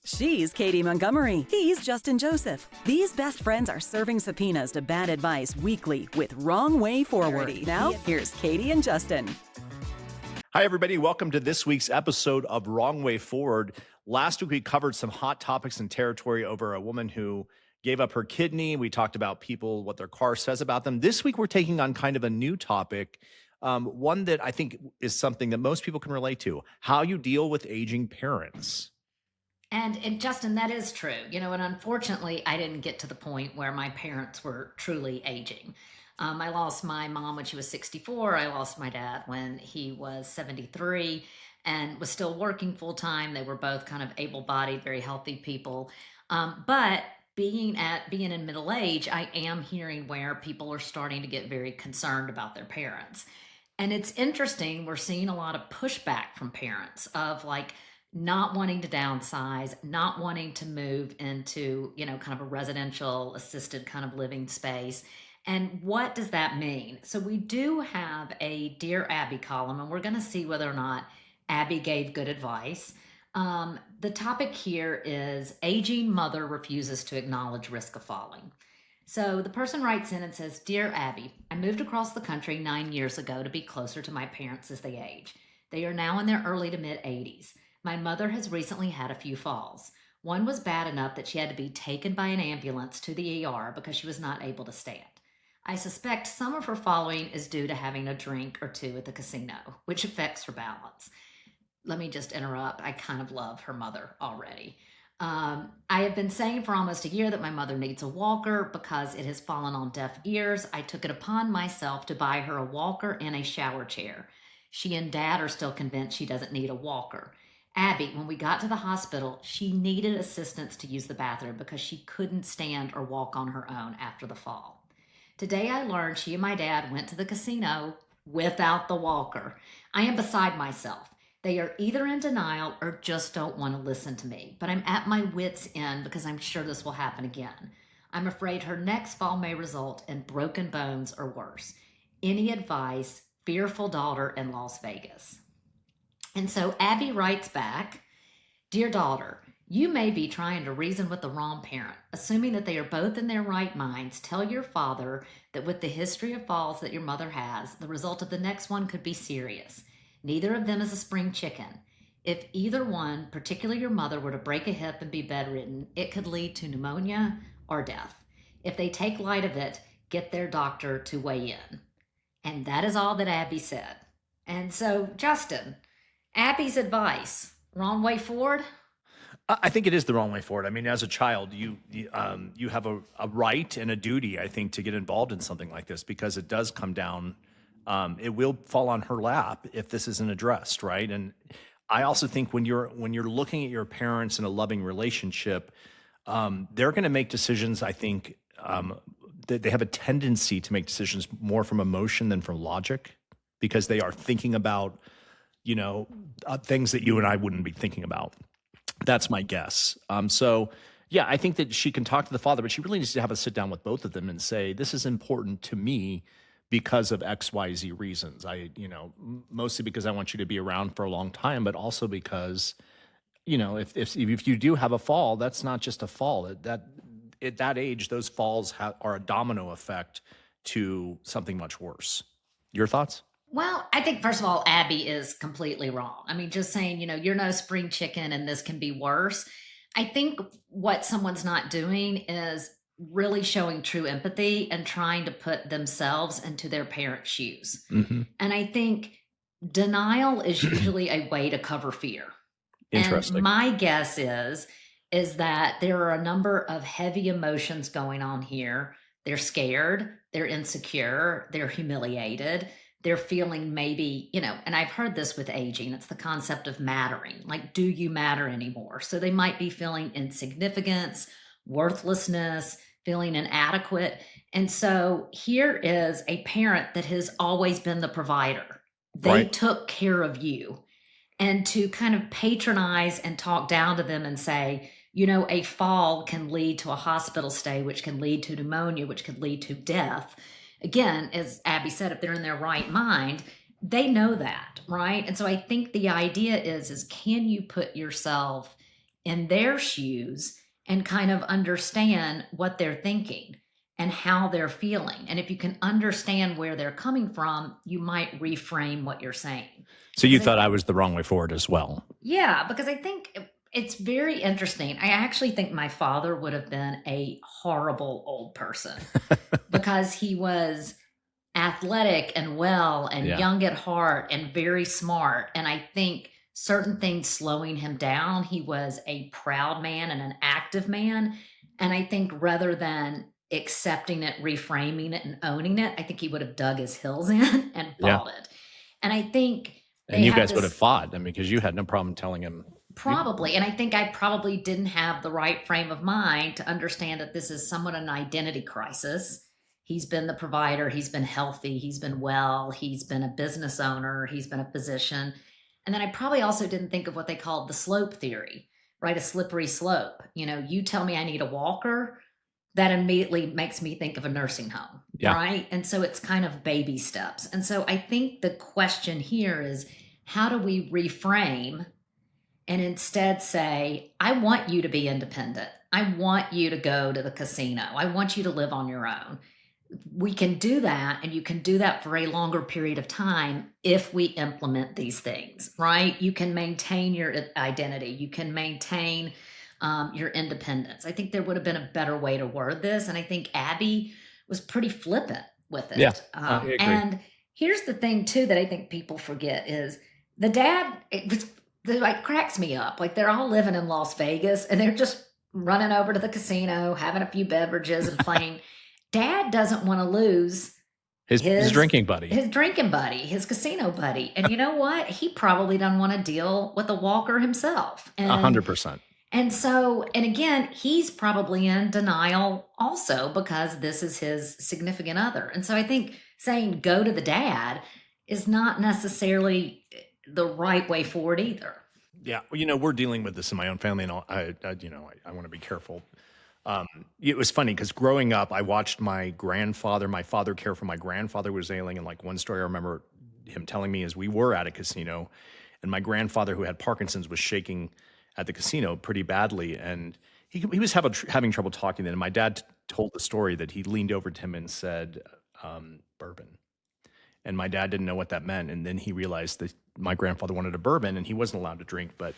She's Katie Montgomery. He's Justin Joseph. These best friends are serving subpoenas to bad advice weekly with Wrong Way Forward. Now, here's Katie and Justin. Hi, everybody. Welcome to this week's episode of Wrong Way Forward. Last week, we covered some hot topics and territory over a woman who gave up her kidney. We talked about people, what their car says about them. This week, we're taking on kind of a new topic, one that I think is something that most people can relate to, how you deal with aging parents. And Justin, that is true. And unfortunately, I didn't get to the point where my parents were truly aging. I lost my mom when she was 64. I lost my dad when he was 73 and was still working full time. They were both kind of able-bodied, very healthy people. But being in middle age, I am hearing where people are starting to get very concerned about their parents. And it's interesting. We're seeing a lot of pushback from parents of not wanting to downsize, not wanting to move into, kind of a residential assisted kind of living space. And what does that mean? So we do have a Dear Abby column, and we're going to see whether or not Abby gave good advice. The topic here is aging mother refuses to acknowledge risk of falling. So the person writes in and says, Dear Abby, I moved across the country 9 years ago to be closer to my parents as they age. They are now in their early to mid 80s. My mother has recently had a few falls. One was bad enough that she had to be taken by an ambulance to the ER because she was not able to stand. I suspect some of her falling is due to having a drink or two at the casino, which affects her balance. Let me just interrupt. I kind of love her mother already. I have been saying for almost a year that my mother needs a walker because it has fallen on deaf ears. I took it upon myself to buy her a walker and a shower chair. She and Dad are still convinced she doesn't need a walker. Abby, when we got to the hospital, she needed assistance to use the bathroom because she couldn't stand or walk on her own after the fall. Today I learned she and my dad went to the casino without the walker. I am beside myself. They are either in denial or just don't want to listen to me. But I'm at my wit's end because I'm sure this will happen again. I'm afraid her next fall may result in broken bones or worse. Any advice? Fearful daughter in Las Vegas. And so Abby writes back, Dear daughter, you may be trying to reason with the wrong parent. Assuming that they are both in their right minds, tell your father that with the history of falls that your mother has, the result of the next one could be serious. Neither of them is a spring chicken. If either one, particularly your mother, were to break a hip and be bedridden, it could lead to pneumonia or death. If they take light of it, get their doctor to weigh in. And that is all that Abby said. And so, Justin, Abby's advice, wrong way forward? I think it is the wrong way forward. I mean, as a child, you have a right and a duty, I think, to get involved in something like this because it does come down. It will fall on her lap if this isn't addressed, right? And I also think when you're looking at your parents in a loving relationship, they're going to make decisions. I think that they have a tendency to make decisions more from emotion than from logic because they are thinking about things that you and I wouldn't be thinking about. That's my guess. So, yeah, I think that she can talk to the father, but she really needs to have a sit down with both of them and say, this is important to me because of X, Y, Z reasons. Mostly because I want you to be around for a long time, but also because, if you do have a fall, that's not just a fall. At that age, those falls are a domino effect to something much worse. Your thoughts? Well, I think, first of all, Abby is completely wrong. I mean, just saying, you're no spring chicken and this can be worse. I think what someone's not doing is really showing true empathy and trying to put themselves into their parents' shoes. Mm-hmm. And I think denial is usually a way to cover fear. Interesting. And my guess is that there are a number of heavy emotions going on here. They're scared, they're insecure, they're humiliated. They're feeling maybe, and I've heard this with aging, it's the concept of mattering. Like, do you matter anymore? So they might be feeling insignificance, worthlessness, feeling inadequate. And so here is a parent that has always been the provider. They took care of you. And to kind of patronize and talk down to them and say, a fall can lead to a hospital stay, which can lead to pneumonia, which could lead to death. Again, as Abby said, if they're in their right mind, they know that, right? And so I think the idea is can you put yourself in their shoes and kind of understand what they're thinking and how they're feeling. And if you can understand where they're coming from, you might reframe what you're saying. So you Because thought I was the wrong way forward as well. yeah, because I think it's very interesting. I actually think my father would have been a horrible old person because he was athletic and well and Yeah. young at heart and very smart. And I think certain things slowing him down, he was a proud man and an active man. And I think rather than accepting it, reframing it, and owning it, I think he would have dug his heels in and Yeah. fought it. And I think And you guys would have fought. I mean, because you had no problem telling him. Probably. And I think I probably didn't have the right frame of mind to understand that this is somewhat an identity crisis. He's been the provider, he's been healthy, he's been well, he's been a business owner, he's been a physician. And then I probably also didn't think of what they called the slope theory, right? A slippery slope. You tell me I need a walker, that immediately makes me think of a nursing home, Yeah. right? And so it's kind of baby steps. And so I think the question here is, how do we reframe and instead say, I want you to be independent. I want you to go to the casino. I want you to live on your own. We can do that, and you can do that for a longer period of time if we implement these things, right? You can maintain your identity. You can maintain your independence. I think there would have been a better way to word this, and I think Abby was pretty flippant with it. Yeah, I agree. And here's the thing, too, that I think people forget is the dad, it cracks me up. Like they're all living in Las Vegas and they're just running over to the casino, having a few beverages and playing. Dad doesn't want to lose His drinking buddy. his drinking buddy, his casino buddy. And you know what? He probably doesn't want to deal with a walker himself. 100%. And so, and again, he's probably in denial also because this is his significant other. And so I think saying go to the dad is not necessarily the right way forward either. Yeah. Well, we're dealing with this in my own family, and I want to be careful. It was funny because growing up, I watched my father care for my grandfather who was ailing. And like one story I remember him telling me is we were at a casino and my grandfather who had Parkinson's was shaking at the casino pretty badly. And he was having trouble talking then. And my dad told the story that he leaned over to him and said, bourbon. And my dad didn't know what that meant. And then he realized that my grandfather wanted a bourbon and he wasn't allowed to drink, but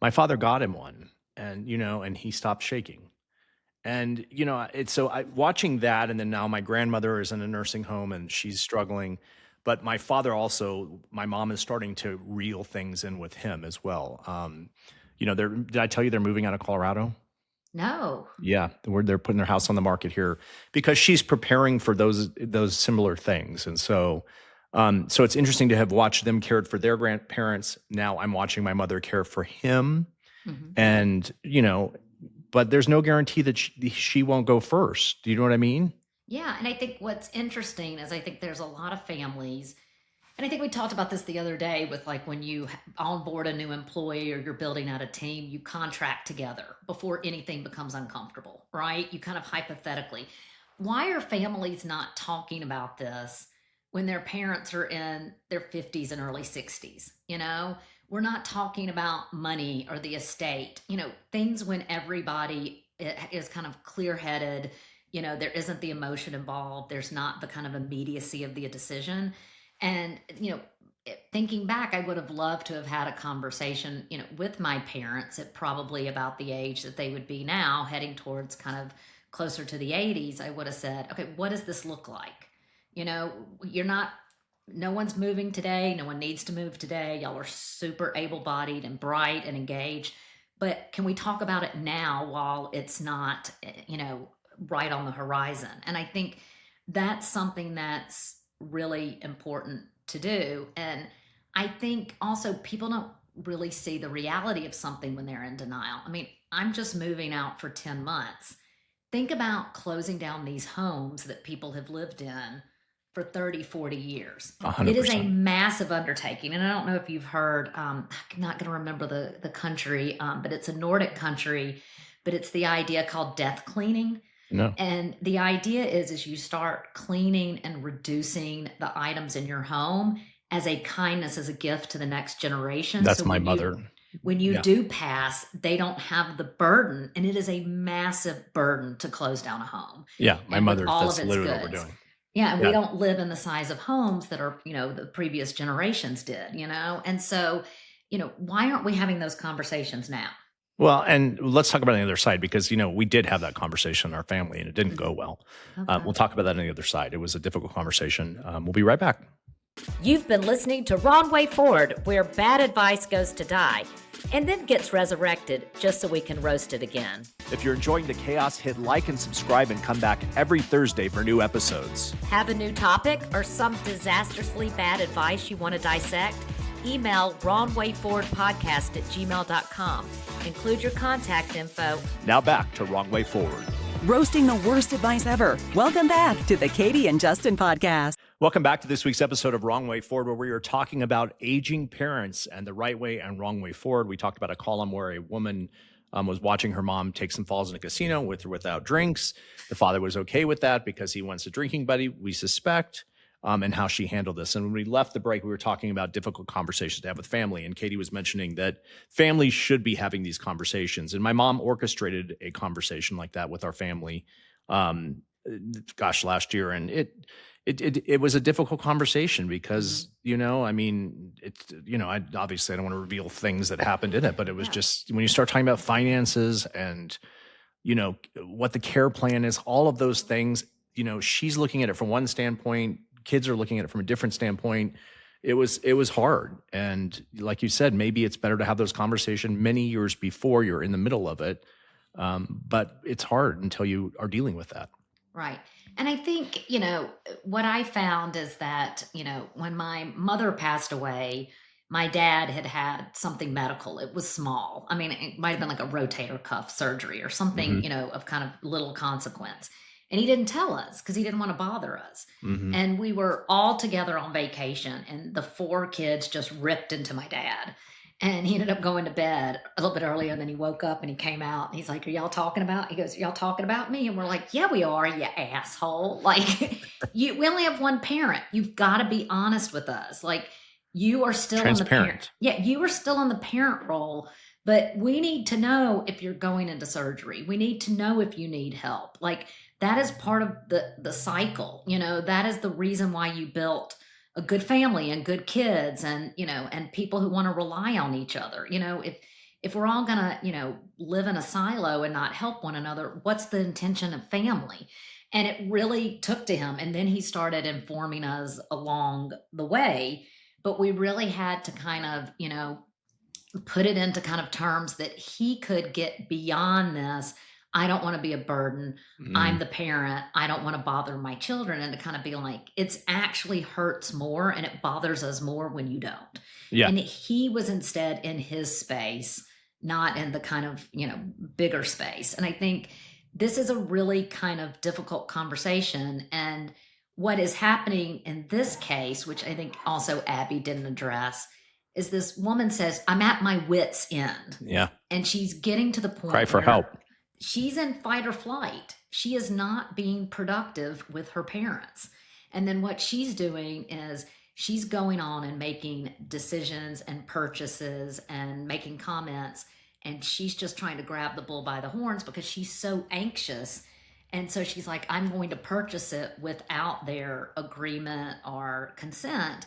my father got him one and, and he stopped shaking. And, watching that. And then now my grandmother is in a nursing home and she's struggling, but my father also, my mom is starting to reel things in with him as well. Did I tell you they're moving out of Colorado? No. Yeah, they're putting their house on the market here because she's preparing for those similar things. And so it's interesting to have watched them cared for their grandparents. Now I'm watching my mother care for him. Mm-hmm. And, but there's no guarantee that she won't go first. Do you know what I mean? Yeah. And I think what's interesting is I think there's a lot of families, and I think we talked about this the other day with like when you onboard a new employee or you're building out a team, you contract together before anything becomes uncomfortable, right? You kind of hypothetically. Why are families not talking about this when their parents are in their 50s and early 60s? We're not talking about money or the estate, things when everybody is kind of clear-headed, there isn't the emotion involved. There's not the kind of immediacy of the decision. And, thinking back, I would have loved to have had a conversation, with my parents at probably about the age that they would be now, heading towards kind of closer to the 80s. I would have said, okay, what does this look like? No one's moving today. No one needs to move today. Y'all are super able-bodied and bright and engaged. But can we talk about it now while it's not, right on the horizon? And I think that's something that's really important to do. And I think also people don't really see the reality of something when they're in denial. I mean, I'm just moving out for 10 months. Think about closing down these homes that people have lived in for 30, 40 years. 100%. It is a massive undertaking. And I don't know if you've heard, I'm not going to remember the country, but it's a Nordic country, but it's the idea called death cleaning. No. And the idea is you start cleaning and reducing the items in your home as a kindness, as a gift to the next generation. That's my mother. When you Yeah. do pass, they don't have the burden, and it is a massive burden to close down a home Yeah. My and with mother, all of that's its literally what we're goods. doing. Yeah, and we Yeah. don't live in the size of homes that are, the previous generations did, And so, why aren't we having those conversations now? Well, and let's talk about the other side because, we did have that conversation in our family and it didn't go Mhm. well. Okay. We'll talk about that on the other side. It was a difficult conversation. We'll be right back. You've been listening to Wrong Way Forward, where bad advice goes to die and then gets resurrected just so we can roast it again. If you're enjoying the chaos, hit like and subscribe and come back every Thursday for new episodes. Have a new topic or some disastrously bad advice you want to dissect? Email wrongwayforwardpodcast@gmail.com. Include your contact info. Now back to Wrong Way Forward. Roasting the worst advice ever. Welcome back to the Katie and Justin podcast. Welcome back to this week's episode of Wrong Way Forward, where we are talking about aging parents and the right way and wrong way forward. We talked about a column where a woman was watching her mom take some falls in a casino with or without drinks. The father was okay with that because he wants a drinking buddy, we suspect, and how she handled this. And when we left the break, we were talking about difficult conversations to have with family. And Katie was mentioning that families should be having these conversations. And my mom orchestrated a conversation like that with our family, last year. And it was a difficult conversation because, I obviously I don't want to reveal things that happened in it, but it was just when you start talking about finances and, what the care plan is, all of those things, she's looking at it from one standpoint, kids are looking at it from a different standpoint. It was hard. And like you said, maybe it's better to have those conversations many years before you're in the middle of it. But it's hard until you are dealing with that. Right. And I think, what I found is that, when my mother passed away, my dad had something medical. It was small. I mean, it might have been like a rotator cuff surgery or something, of kind of little consequence. And he didn't tell us because he didn't want to bother us. And we were all together on vacation and the 4 kids just ripped into my dad. And he ended up going to bed a little bit earlier, and then he woke up and he came out and he's like, "Are y'all talking about?" He goes, "Y'all talking about me?" And we're like, "Yeah, we are, you asshole." Like, we only have one parent. You've got to be honest with us. Like, you are still in the parent. Yeah, you are still in the parent role, but we need to know if you're going into surgery. We need to know if you need help. Like, that is part of the cycle. That is the reason why you built a good family and good kids and, and people who want to rely on each other. If we're all going to, live in a silo and not help one another, what's the intention of family? And it really took to him. And then he started informing us along the way, but we really had to kind of, put it into kind of terms that he could get beyond this. I don't want to be a burden. I'm the parent. I don't want to bother my children. And to kind of be like, it's actually hurts more and it bothers us more when you don't. Yeah. And he was instead in his space, not in the kind of, bigger space. And I think this is a really kind of difficult conversation. And what is happening in this case, which I think also Abby didn't address, is this woman says, "I'm at my wit's end." Yeah. And she's getting to the point Cry for where help. she's in fight or flight. She is not being productive with her parents. And then what she's doing is she's going on and making decisions and purchases and making comments. And she's just trying to grab the bull by the horns because she's so anxious. And so she's like, "I'm going to purchase it without their agreement or consent."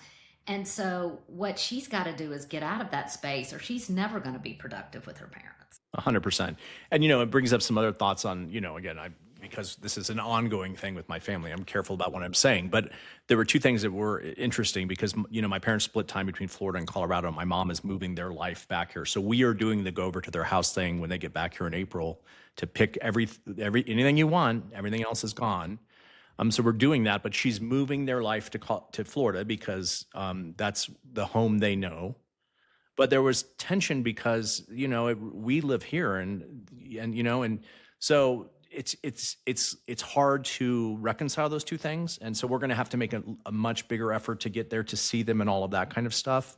And so what she's got to do is get out of that space or she's never going to be productive with her parents. 100%. And, it brings up some other thoughts on, again, because this is an ongoing thing with my family, I'm careful about what I'm saying. But there were 2 things that were interesting because, my parents split time between Florida and Colorado. My mom is moving their life back here. So we are doing the go over to their house thing when they get back here in April to pick anything you want. Everything else is gone. So we're doing that, but she's moving their life to Florida because that's the home they know. But there was tension because we live here and so it's hard to reconcile those 2 things, and so we're going to have to make a much bigger effort to get there to see them and all of that kind of stuff.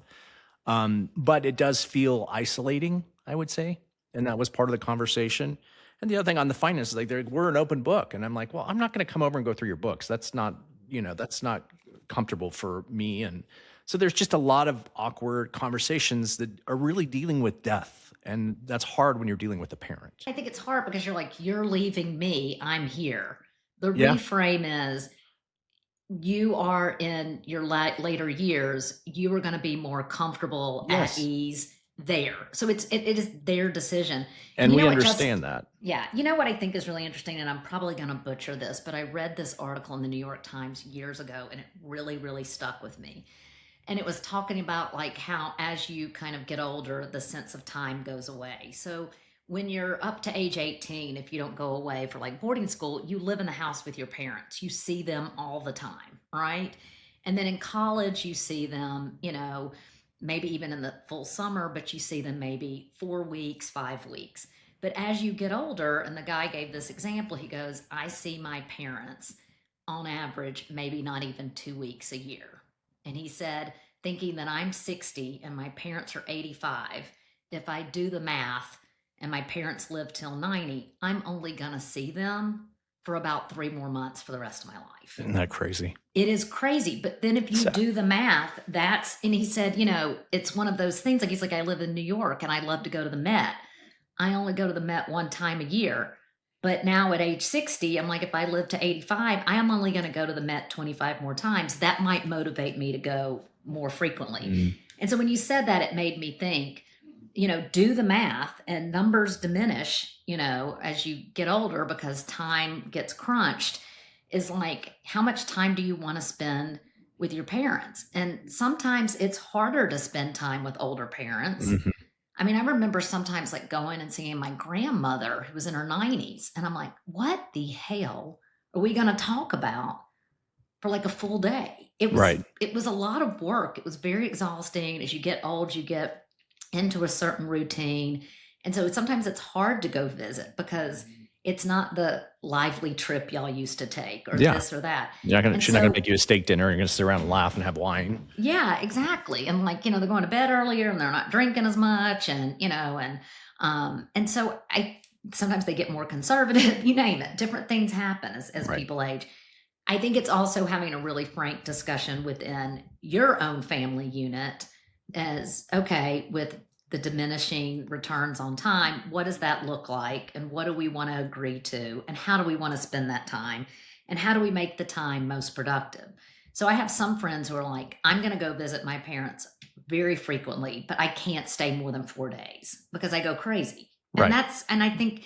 But it does feel isolating, I would say, and that was part of the conversation. And the other thing on the finances, like we're an open book, and I'm like, well, I'm not going to come over and go through your books. That's not that's not comfortable for me, and So there's just a lot of awkward conversations that are really dealing with death. And that's hard when you're dealing with a parent. I think it's hard because you're like, you're leaving me, I'm here. The Yeah. reframe is you are in your later years, you are going to be more comfortable Yes. at ease there. So it is their decision. And you we know what, understand that. Yeah. You know what I think is really interesting, and I'm probably going to butcher this, but I read this article in the New York Times years ago, and it really, really stuck with me. And it was talking about like how as you kind of get older, the sense of time goes away. So when you're up to age 18, if you don't go away for like boarding school, you live in the house with your parents. You see them all the time, right? And then in college, you see them, you know, maybe even in the full summer, but you see them maybe 4 weeks, 5 weeks. But as you get older, and the guy gave this example, he goes, I see my parents on average, maybe not even 2 weeks a year. And he said, thinking that I'm 60 and my parents are 85, if I do the math and my parents live till 90, I'm only going to see them for about 3 more months for the rest of my life. Isn't that crazy? It is crazy. But then if you do the math, and he said, you know, it's one of those things, like he's like, I live in New York and I love to go to the Met. I only go to the Met one time a year. But now at age 60, I'm like, if I live to 85, I am only going to go to the Met 25 more times. That might motivate me to go more frequently. Mm. And so when you said that, it made me think, you know, do the math, and numbers diminish, you know, as you get older because time gets crunched. Is like, how much time do you want to spend with your parents? And sometimes it's harder to spend time with older parents. Mm-hmm. I mean, I remember sometimes like going and seeing my grandmother who was in her 90s. And I'm like, what the hell are we going to talk about for like a full day? It was a lot of work. It was very exhausting. As you get old, you get into a certain routine. And so sometimes it's hard to go visit because it's not the lively trip y'all used to take or this or that. She's not going to make you a steak dinner. You're going to sit around and laugh and have wine. Yeah, exactly. And like, you know, they're going to bed earlier and they're not drinking as much. And, you know, and so sometimes they get more conservative, you name it. Different things happen as people age. I think it's also having a really frank discussion within your own family unit as, okay, with the diminishing returns on time, what does that look like? And what do we want to agree to? And how do we want to spend that time? And how do we make the time most productive? So I have some friends who are like, I'm going to go visit my parents very frequently, but I can't stay more than 4 days because I go crazy. And and I think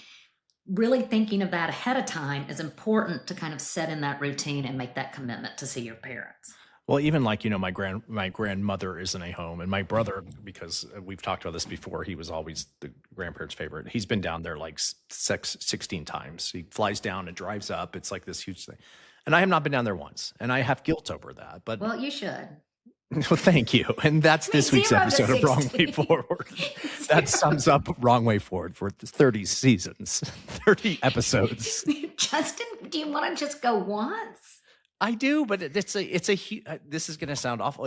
really thinking of that ahead of time is important to kind of set in that routine and make that commitment to see your parents. Well, even like, you know, my grandmother is in a home, and my brother, because we've talked about this before, he was always the grandparents' favorite. He's been down there like 16 times. He flies down and drives up. It's like this huge thing. And I have not been down there once, and I have guilt over that. But well, you should. Well, thank you. And that's this week's episode of Wrong Way Forward. That sums up Wrong Way Forward for 30 seasons, 30 episodes. Justin, do you want to just go once? I do, but this is going to sound awful.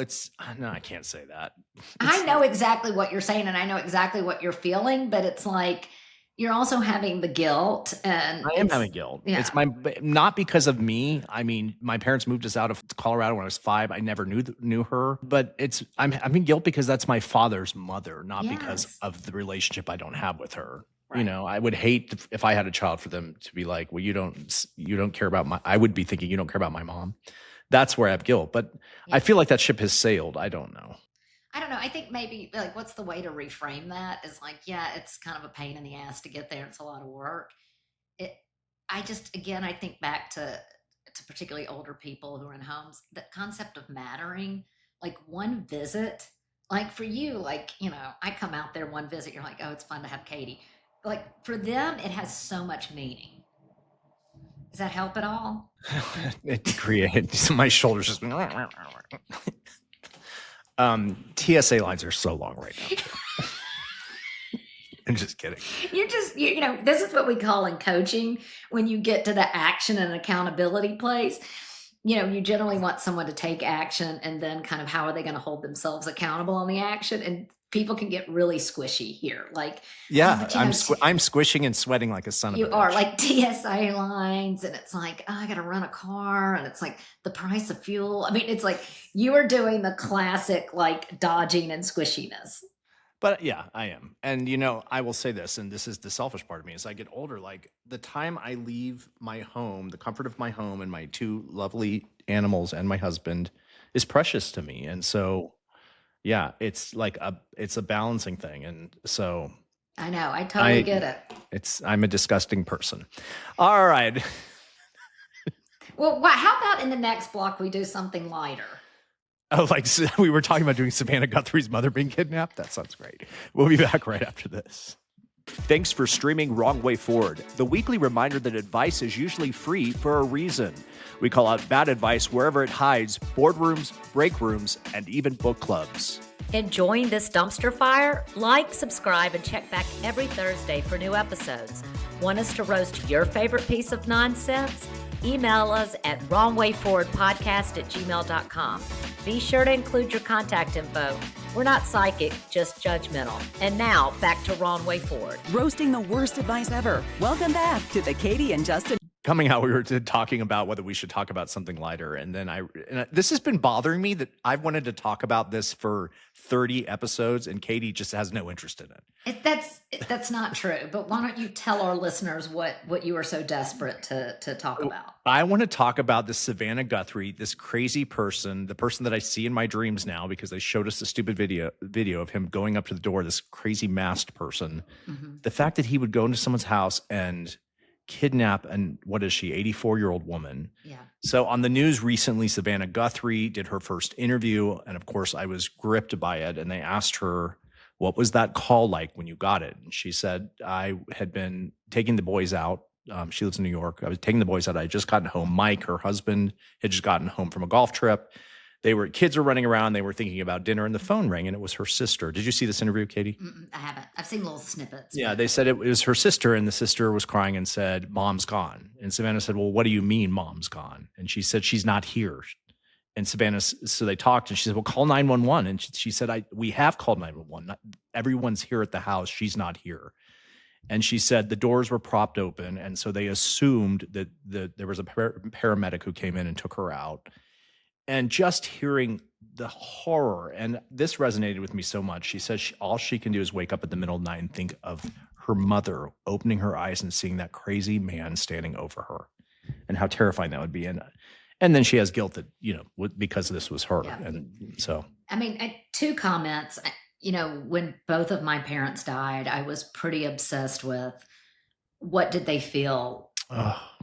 No, I can't say that. I know exactly what you're saying and I know exactly what you're feeling, but it's like, you're also having the guilt. And I am having guilt. Yeah. It's not because of me. I mean, my parents moved us out of Colorado when I was 5. I never knew her, but I'm having guilt because that's my father's mother, not because of the relationship I don't have with her. Right. You know, I would hate if I had a child for them to be like, well, you don't care about I would be thinking you don't care about my mom. That's where I have guilt. But I feel like that ship has sailed. I don't know. I think maybe like, what's the way to reframe that is like, yeah, it's kind of a pain in the ass to get there. It's a lot of work. I think back to particularly older people who are in homes, the concept of mattering, like one visit, like for you, like, you know, I come out there one visit, you're like, oh, it's fun to have Katie. Like for them, it has so much meaning. Does that help at all? It created my shoulders just. TSA lines are so long right now. I'm just kidding. You know, this is what we call in coaching when you get to the action and accountability place. You know, you generally want someone to take action and then kind of how are they going to hold themselves accountable on the action. And people can get really squishy here. Like, Yeah, but, you know, I'm squishing and sweating like a son of a you are bitch. like TSA lines, and it's like, oh, I got to run a car, and it's like the price of fuel. I mean, it's like you are doing the classic like dodging and squishiness. But yeah, I am. And I will say this, and this is the selfish part of me, as I get older, like the time I leave my home, the comfort of my home and my two lovely animals and my husband is precious to me. And so, yeah, it's like it's a balancing thing. And so I know, I totally get it. I'm a disgusting person. All right. Well, how about in the next block we do something lighter? Oh, like we were talking about doing Savannah Guthrie's mother being kidnapped? That sounds great. We'll be back right after this. Thanks for streaming Wrong Way Forward, the weekly reminder that advice is usually free for a reason. We call out bad advice wherever it hides: boardrooms, break rooms, and even book clubs. Enjoying this dumpster fire? Like, subscribe, and check back every Thursday for new episodes. Want us to roast your favorite piece of nonsense? Email us at wrongwayforwardpodcast@gmail.com. Be sure to include your contact info. We're not psychic, just judgmental. And now, back to Wrong Way Forward. Roasting the worst advice ever. Welcome back to the Katie and Justin. Coming out, we were talking about whether we should talk about something lighter. And then this has been bothering me that I've wanted to talk about this for 30 episodes and Katie just has no interest in it. That's not true. But why don't you tell our listeners what you are so desperate to talk about? I want to talk about this Savannah Guthrie, this crazy person, the person that I see in my dreams now because they showed us the stupid video of him going up to the door, this crazy masked person. Mm-hmm. The fact that he would go into someone's house and kidnap what is she, 84-year-old woman. Yeah. So on the news recently, Savannah Guthrie did her first interview. And of course, I was gripped by it. And they asked her, what was that call like when you got it? And she said, I had been taking the boys out. She lives in New York. I was taking the boys out. I had just gotten home. Mike, her husband, had just gotten home from a golf trip. Kids were running around. They were thinking about dinner and the phone rang and it was her sister. Did you see this interview, Katie? I haven't. I've seen little snippets. Yeah, they said it was her sister and the sister was crying and said, Mom's gone. And Savannah said, well, what do you mean Mom's gone? And she said, she's not here. And Savannah, so they talked and she said, well, call 911. And she said, we have called 911. Everyone's here at the house. She's not here. And she said the doors were propped open. And so they assumed that there was a paramedic who came in and took her out. And just hearing the horror, and this resonated with me so much. She says all she can do is wake up in the middle of the night and think of her mother opening her eyes and seeing that crazy man standing over her and how terrifying that would be. And then she has guilt that, because this was her. Yeah. And so, I mean, two comments. When both of my parents died, I was pretty obsessed with what did they feel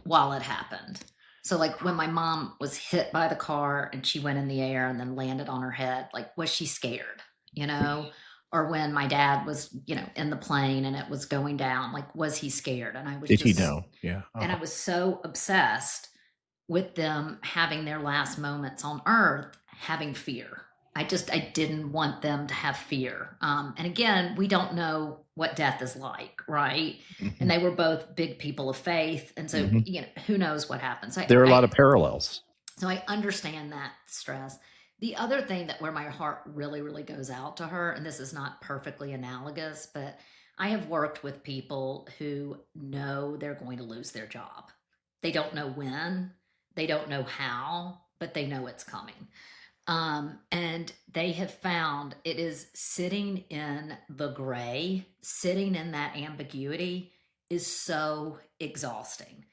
while it happened. So like when my mom was hit by the car and she went in the air and then landed on her head, like, was she scared, or when my dad was, in the plane and it was going down, like, was he scared? And I was, did he know? Yeah. And I was so obsessed with them having their last moments on earth, having fear. I didn't want them to have fear. And again, we don't know what death is like, right? Mm-hmm. And they were both big people of faith. And so, who knows what happens. There are a lot of parallels. So I understand that stress. The other thing where my heart really, really goes out to her, and this is not perfectly analogous, but I have worked with people who know they're going to lose their job. They don't know when, they don't know how, but they know it's coming. And they have found it is sitting in the gray, sitting in that ambiguity is so exhausting.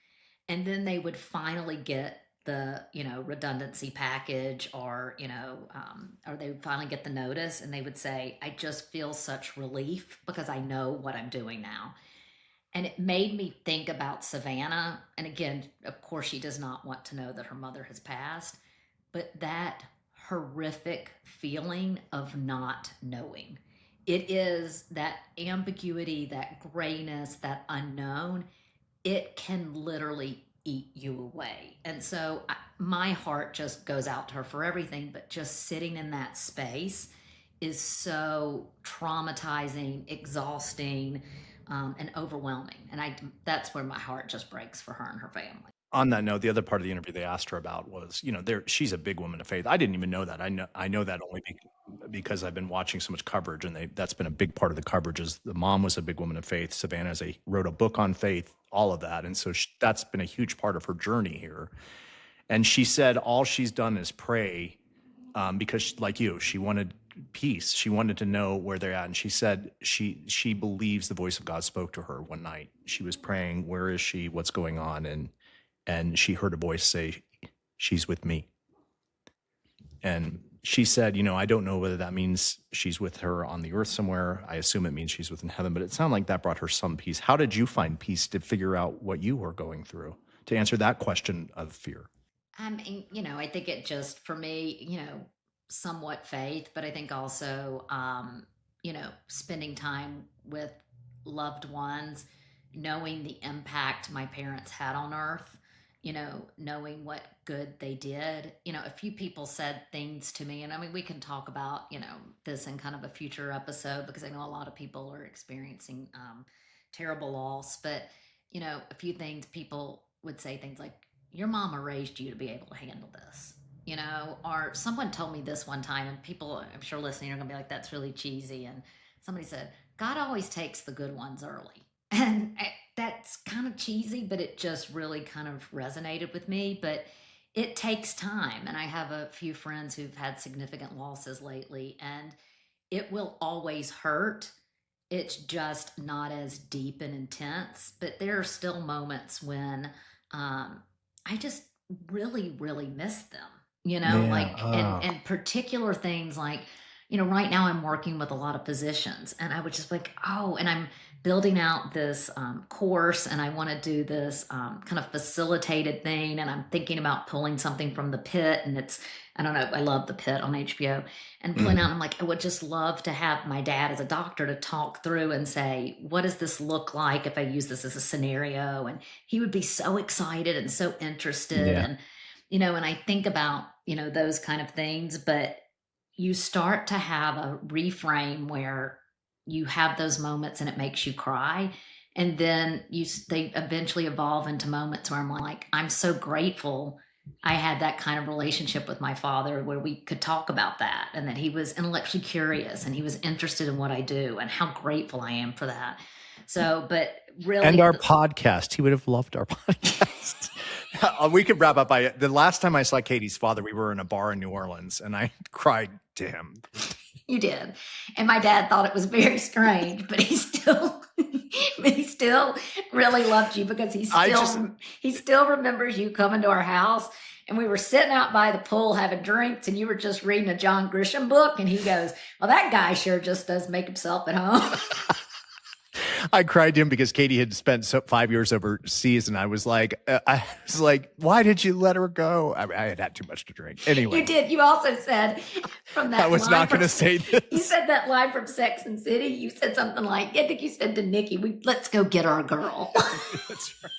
And then they would finally get the, redundancy package or they would finally get the notice and they would say, I just feel such relief because I know what I'm doing now. And it made me think about Savannah. And again, of course, she does not want to know that her mother has passed, but that horrific feeling of not knowing. It is that ambiguity, that grayness, that unknown. It can literally eat you away. And so my heart just goes out to her for everything, but just sitting in that space is so traumatizing, exhausting, and overwhelming. And that's where my heart just breaks for her and her family. On that note, the other part of the interview they asked her about was, she's a big woman of faith. I didn't even know that. I know that only because I've been watching so much coverage, and that's been a big part of the coverage. Is the mom was a big woman of faith. Savannah wrote a book on faith, all of that, and so that's been a huge part of her journey here. And she said all she's done is pray, because like you, she wanted peace. She wanted to know where they're at, and she said she believes the voice of God spoke to her one night. She was praying, "Where is she? What's going on?" And she heard a voice say, "She's with me." And she said, I don't know whether that means she's with her on the earth somewhere. I assume it means she's within heaven, but it sounded like that brought her some peace. How did you find peace to figure out what you were going through, to answer that question of fear? I think it just, for me, somewhat faith, but I think also, spending time with loved ones, knowing the impact my parents had on earth, knowing what good they did. A few people said things to me, and we can talk about, this in kind of a future episode, because I know a lot of people are experiencing terrible loss, but, a few things people would say things like, your mama raised you to be able to handle this, or someone told me this one time, and people I'm sure listening are gonna be like, that's really cheesy. And somebody said, God always takes the good ones early. And that's kind of cheesy, but it just really kind of resonated with me. But it takes time. And I have a few friends who've had significant losses lately, and it will always hurt. It's just not as deep and intense. But there are still moments when I just really, really miss them, and particular things like, right now I'm working with a lot of physicians, and I would just like, and I'm building out this course, and I want to do this kind of facilitated thing, and I'm thinking about pulling something from the pit, and I don't know, I love the pit on HBO, and pulling out, I'm like, I would just love to have my dad as a doctor to talk through and say, what does this look like if I use this as a scenario? And he would be so excited and so interested. Yeah. And, and I think about, those kind of things, but you start to have a reframe where you have those moments and it makes you cry. And then they eventually evolve into moments where I'm like, I'm so grateful I had that kind of relationship with my father where we could talk about that, and that he was intellectually curious and he was interested in what I do, and how grateful I am for that. So, but really. And our podcast, he would have loved our podcast. We could wrap up by the last time I saw Katie's father, we were in a bar in New Orleans, and I cried to him. You did. And my dad thought it was very strange, but he still really loved you, because he still remembers you coming to our house, and we were sitting out by the pool having drinks, and you were just reading a John Grisham book, and he goes, well, that guy sure just does make himself at home. I cried to him because Katie had spent 5 years overseas, and I was like, why did you let her go? I had too much to drink. Anyway. You did. You also said from that I was not going to say this. You said that line from Sex and City. You said something like, I think you said to Nikki, let's go get our girl. That's right.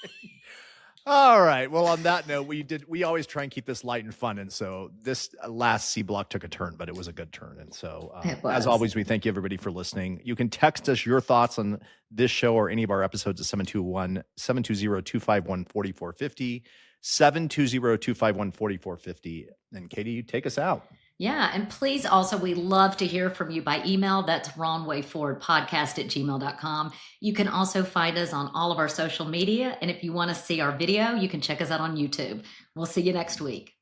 All right. Well, on that note, we always try and keep this light and fun. And so this last C block took a turn, but it was a good turn. And so as always, we thank you everybody for listening. You can text us your thoughts on this show or any of our episodes at 720-251-4450, 720-251-4450. And Katie, you take us out. Yeah. And please also, we love to hear from you by email. That's wrongwayforwardpodcast@gmail.com. You can also find us on all of our social media. And if you want to see our video, you can check us out on YouTube. We'll see you next week.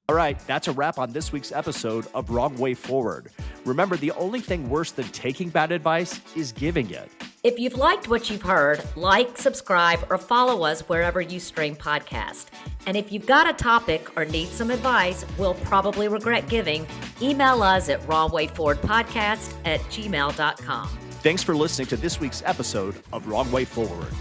All right, that's a wrap on this week's episode of Wrong Way Forward. Remember, the only thing worse than taking bad advice is giving it. If you've liked what you've heard, like, subscribe, or follow us wherever you stream podcasts. And if you've got a topic or need some advice we'll probably regret giving, email us at wrongwayforwardpodcast@gmail.com. Thanks for listening to this week's episode of Wrong Way Forward.